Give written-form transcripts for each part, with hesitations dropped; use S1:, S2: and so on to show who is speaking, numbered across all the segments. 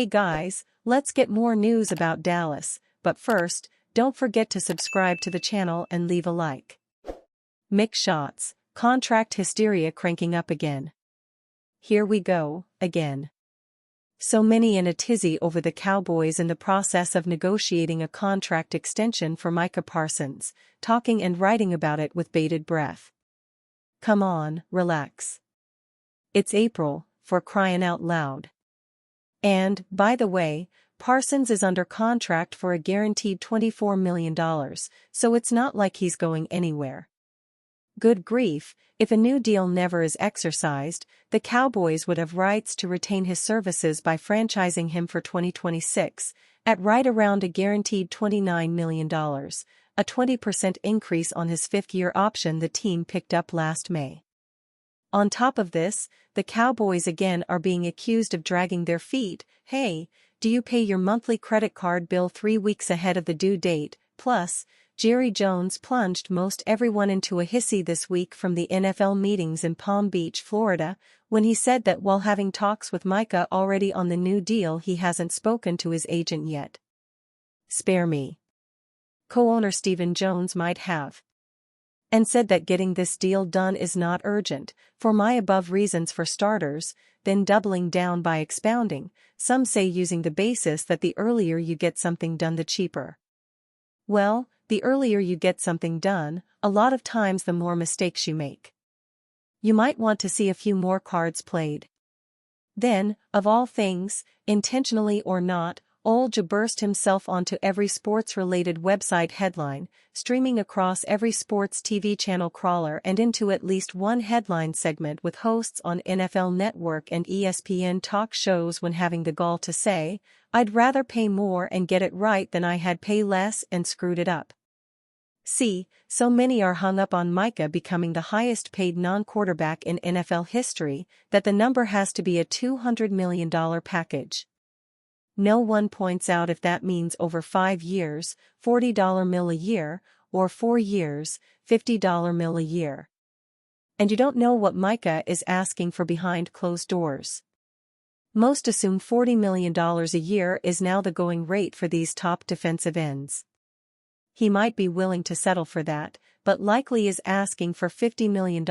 S1: Hey guys, let's get more news about Dallas, but first, don't forget to subscribe to the channel and leave a like. Mick shots, contract hysteria cranking up again. Here we go, again. So many in a tizzy over the Cowboys in the process of negotiating a contract extension for Micah Parsons, talking and writing about it with bated breath. Come on, relax. It's April, for crying out loud. And, by the way, Parsons is under contract for a guaranteed $24 million, so it's not like he's going anywhere. Good grief, if a new deal never is exercised, the Cowboys would have rights to retain his services by franchising him for 2026, at right around a guaranteed $29 million, a 20% increase on his fifth-year option the team picked up last May. On top of this, the Cowboys again are being accused of dragging their feet. Hey, do you pay your monthly credit card bill 3 weeks ahead of the due date? Plus, Jerry Jones plunged most everyone into a hissy this week from the NFL meetings in Palm Beach, Florida, when he said that while having talks with Micah already on the new deal, he hasn't spoken to his agent yet. Spare me. Co-owner Stephen Jones might have. And said that getting this deal done is not urgent, for my above reasons for starters, then doubling down by expounding, some say using the basis that the earlier you get something done the cheaper. Well, the earlier you get something done, a lot of times the more mistakes you make. You might want to see a few more cards played. Then, of all things, intentionally or not, Olja burst himself onto every sports-related website headline, streaming across every sports TV channel crawler and into at least one headline segment with hosts on NFL Network and ESPN talk shows when having the gall to say, "I'd rather pay more and get it right than I had pay less and screwed it up." See, so many are hung up on Micah becoming the highest-paid non-quarterback in NFL history that the number has to be a $200 million package. No one points out if that means over 5 years, $40 mil a year, or 4 years, $50 mil a year. And you don't know what Micah is asking for behind closed doors. Most assume $40 million a year is now the going rate for these top defensive ends. He might be willing to settle for that, but likely is asking for $50 million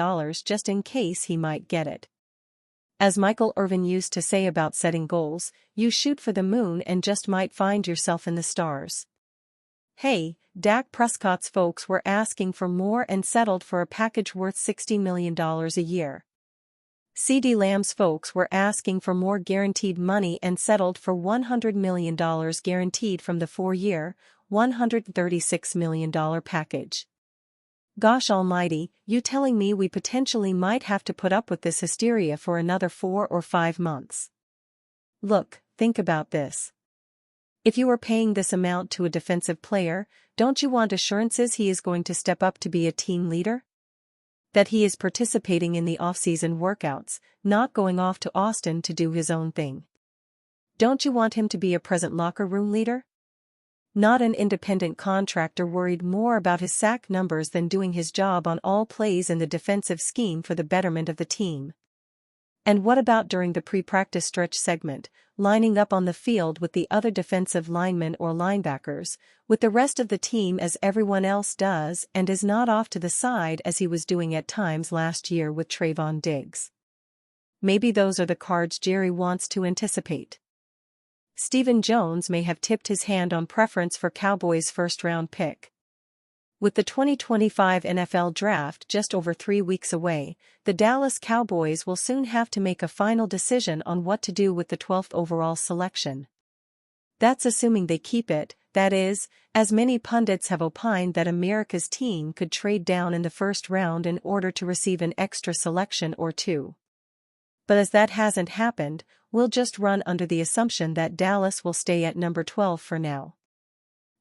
S1: just in case he might get it. As Michael Irvin used to say about setting goals, you shoot for the moon and just might find yourself in the stars. Hey, Dak Prescott's folks were asking for more and settled for a package worth $60 million a year. CeeDee Lamb's folks were asking for more guaranteed money and settled for $100 million guaranteed from the 4-year, $136 million package. Gosh almighty, you telling me we potentially might have to put up with this hysteria for another 4 or 5 months? Look, think about this. If you are paying this amount to a defensive player, don't you want assurances he is going to step up to be a team leader? That he is participating in the off-season workouts, not going off to Austin to do his own thing? Don't you want him to be a present locker room leader? Not an independent contractor worried more about his sack numbers than doing his job on all plays in the defensive scheme for the betterment of the team. And what about during the pre-practice stretch segment, lining up on the field with the other defensive linemen or linebackers, with the rest of the team as everyone else does and is not off to the side as he was doing at times last year with Trayvon Diggs? Maybe those are the cards Jerry wants to anticipate. Stephen Jones may have tipped his hand on preference for Cowboys' first-round pick. With the 2025 NFL Draft just over 3 weeks away, the Dallas Cowboys will soon have to make a final decision on what to do with the 12th overall selection. That's assuming they keep it, that is, as many pundits have opined that America's team could trade down in the first round in order to receive an extra selection or two. But as that hasn't happened, we'll just run under the assumption that Dallas will stay at number 12 for now.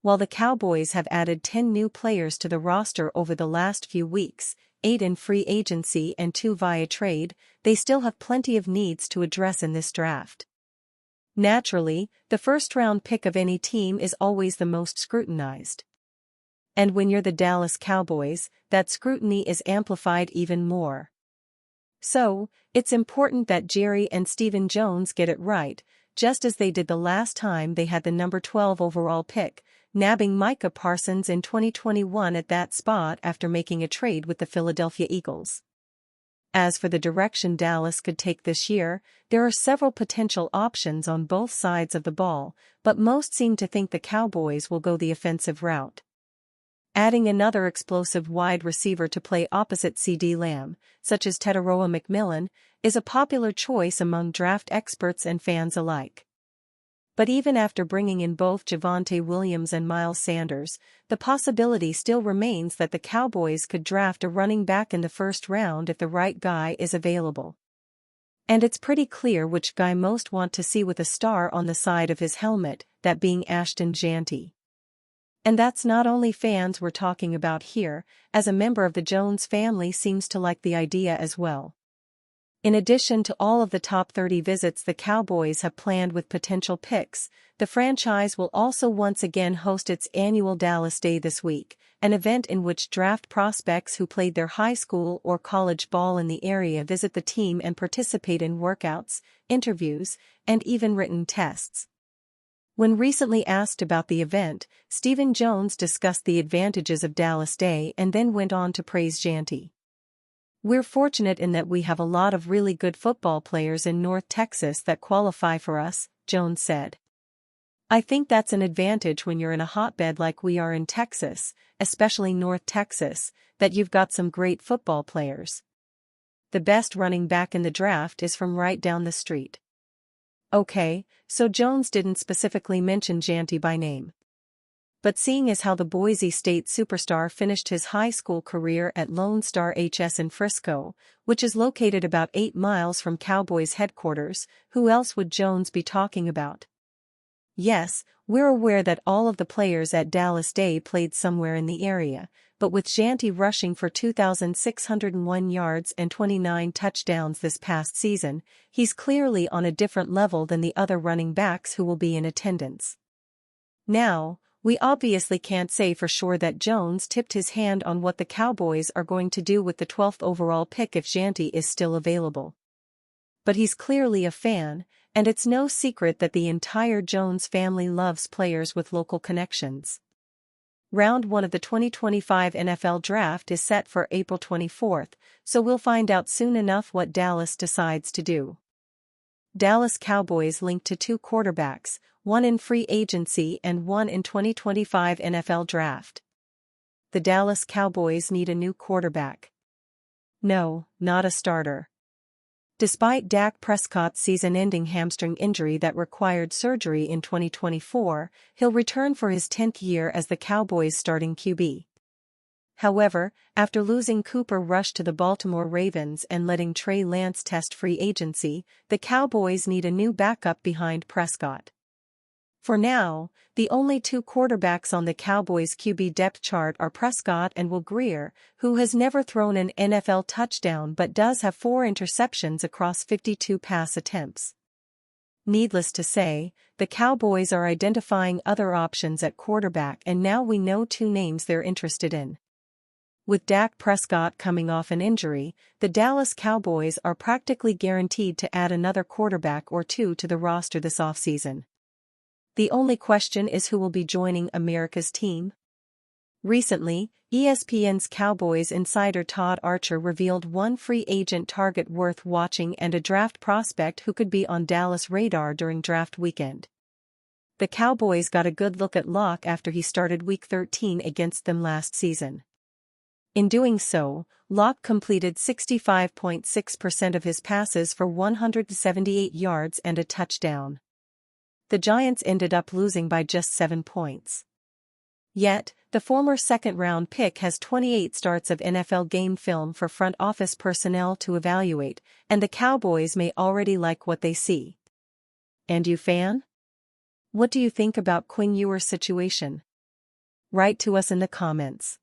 S1: While the Cowboys have added 10 new players to the roster over the last few weeks, 8 in free agency and 2 via trade, they still have plenty of needs to address in this draft. Naturally, the first-round pick of any team is always the most scrutinized. And when you're the Dallas Cowboys, that scrutiny is amplified even more. So, it's important that Jerry and Stephen Jones get it right, just as they did the last time they had the number 12 overall pick, nabbing Micah Parsons in 2021 at that spot after making a trade with the Philadelphia Eagles. As for the direction Dallas could take this year, there are several potential options on both sides of the ball, but most seem to think the Cowboys will go the offensive route. Adding another explosive wide receiver to play opposite CeeDee Lamb, such as Tetairoa McMillan, is a popular choice among draft experts and fans alike. But even after bringing in both Javonte Williams and Miles Sanders, the possibility still remains that the Cowboys could draft a running back in the first round if the right guy is available. And it's pretty clear which guy most want to see with a star on the side of his helmet, that being Ashton Jeanty. And that's not only fans we're talking about here, as a member of the Jones family seems to like the idea as well. In addition to all of the top 30 visits the Cowboys have planned with potential picks, the franchise will also once again host its annual Dallas Day this week, an event in which draft prospects who played their high school or college ball in the area visit the team and participate in workouts, interviews, and even written tests. When recently asked about the event, Stephen Jones discussed the advantages of Dallas Day and then went on to praise Jeanty. "We're fortunate in that we have a lot of really good football players in North Texas that qualify for us," Jones said. "I think that's an advantage when you're in a hotbed like we are in Texas, especially North Texas, that you've got some great football players. The best running back in the draft is from right down the street." Okay, so Jones didn't specifically mention Jeanty by name. But seeing as how the Boise State superstar finished his high school career at Lone Star HS in Frisco, which is located about 8 miles from Cowboys headquarters, who else would Jones be talking about? Yes, we're aware that all of the players at Dallas Day played somewhere in the area, but with Jeanty rushing for 2,601 yards and 29 touchdowns this past season, he's clearly on a different level than the other running backs who will be in attendance. Now, we obviously can't say for sure that Jones tipped his hand on what the Cowboys are going to do with the 12th overall pick if Jeanty is still available. But he's clearly a fan, and it's no secret that the entire Jones family loves players with local connections. Round 1 of the 2025 NFL Draft is set for April 24th, so we'll find out soon enough what Dallas decides to do. Dallas Cowboys linked to 2 quarterbacks, one in free agency and one in 2025 NFL Draft. The Dallas Cowboys need a new quarterback. No, not a starter. Despite Dak Prescott's season-ending hamstring injury that required surgery in 2024, he'll return for his 10th year as the Cowboys' starting QB. However, after losing Cooper Rush to the Baltimore Ravens and letting Trey Lance test free agency, the Cowboys need a new backup behind Prescott. For now, the only 2 quarterbacks on the Cowboys' QB depth chart are Prescott and Will Grier, who has never thrown an NFL touchdown but does have 4 interceptions across 52 pass attempts. Needless to say, the Cowboys are identifying other options at quarterback, and now we know 2 names they're interested in. With Dak Prescott coming off an injury, the Dallas Cowboys are practically guaranteed to add another quarterback or 2 to the roster this offseason. The only question is who will be joining America's team. Recently, ESPN's Cowboys insider Todd Archer revealed one free agent target worth watching and a draft prospect who could be on Dallas' radar during draft weekend. The Cowboys got a good look at Locke after he started Week 13 against them last season. In doing so, Locke completed 65.6% of his passes for 178 yards and a touchdown. The Giants ended up losing by just 7 points. Yet, the former second-round pick has 28 starts of NFL game film for front office personnel to evaluate, and the Cowboys may already like what they see. And you, fan? What do you think about Quin Ewers' situation? Write to us in the comments.